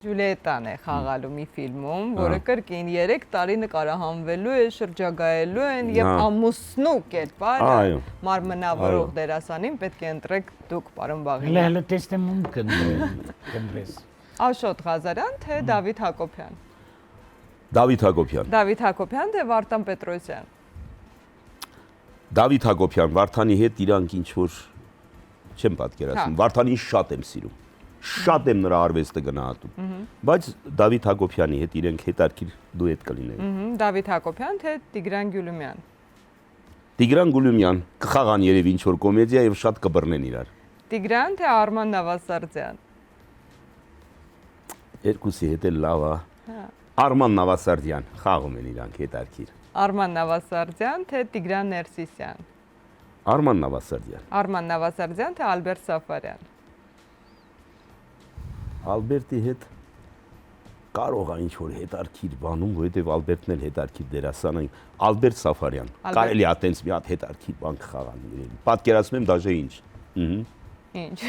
Ջուլիետան է խաղալու մի ֆիլմում, որը կրկին 3 տարի նկարահանվելու է, շրջագայելու են եւ ամուսնու կերպար մարմնավորող դերասանին պետք է ընտրեք դուք, պարոն Բաղինյան։ Հələ տեսնեմ ում կընտրես։ Աշոտ Ղազարյան, թե Դավիթ Հակոբյան։ Դավիթ Հակոբյան։ Դավիթ Հակոբյան, թե Վարդան Պետրոսյան։ Դավիթ Հակոբյան, Վարդանի հետ իրանք ինչ որ չեմ պատկերացնում։ Վարդանին շատ եմ սիրում։ Շատ եմ նրա արվեստը գնահատում, բայց Դավիթ Հակոբյանի հետ իրենք հետարքիր դուետ կլինեն։ Դավիթ Հակոբյան, թե Տիգրան Գյուլումյան։ Տիգրան Գյուլումյան, կխաղան երևի ինչ որ կոմեդիա եւ շատ կբռնեն իրար։ Տիգրան, թե Արման Նավասարդյան։ Երկուսի հետ էլ լավ է։ Արման Նավասարդյան, խաղում են իրանք հետարքիր։ Արման Նավասարդյան, թե Տիգրան Ներսիսյան։ Արման Նավասարդյան։ Արման Նավասարդյան, թե Ալբերտ Սաֆարյան։ Ալբերտի հետ կարող է ինչ որ հետարքիր բանում, որովհետև Ալբերտն էլ հետարքիր դերասան է։ Ալբերտ Սաֆարյան։ Կարելի է տենց մի հատ հետարքիր բան կխաղան իրեն։ Պատկերացնում եմ դաժե ինչ։ Ինչ։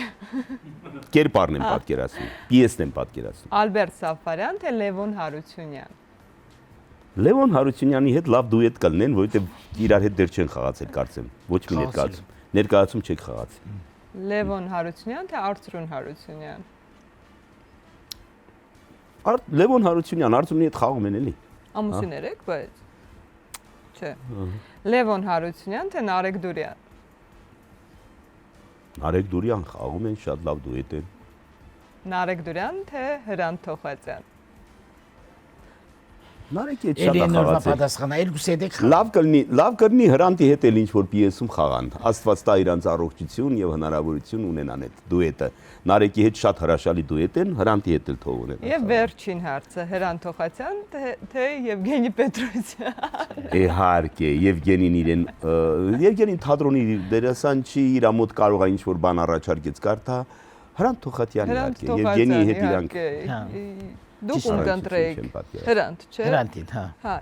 Կերպարն եմ պատկերացնում, պիեսն եմ պատկերացնում։ Ալբերտ Սաֆարյան, թե Լևոն Հարությունյան։ Լևոն Հարությունյանի հետ լավ դուետ կլինեն, որովհետև իրար հետ դեռ չեն խաղացել, կարծեմ։ Ոչ մի ներկայացում։ Ներկայացում չեք խաղացել։ Լևոն Հարությունյան, թե Արծրուն Հարությունյան։ Լևոն Հարությունյան, Արծրունի հետ խաղում են էլի։ Ամուսիններ եք, բայց չէ։ Լևոն Հարությունյան, թե Նարեկ Դուրյան։ Նարեկ Դուրյան խաղում են, շատ լավ դուետ են։ Նարեկ Դուրյան, թե Հրանտ Թոխածյան։ Նարեկի հետ շատ է խաղացել։ Պատասխանա, երկուսի հետ եք խաղ։ Լավ կլինի Հրանտի հետ էլ ինչ որ պիեսում խաղան։ Աստված տա իրանց առողջություն եւ հնարավորություն ունենան այդ դուետը։ Նարեկի հետ շատ հրաշալի դուետ են, Հրանտի հետ էլ թող ունենան։ Եվ վերջին հարցը Հրանտ Թոխածյան, թե Եվգենի Պետրոսյան։ Իհարկե, Եվգենին իրեն Եվգենին թատրոնի դերասան չի, իր մոտ կարող է ինչ որ բան առաջարկեց կարդա։ Հրանտ Թոխածյան իհարկե, Եվգենի հետ իրանք Դուք ում կընտրեիք։ Հրանտ, չէ՞։ Հրանտին, հա։ Հա,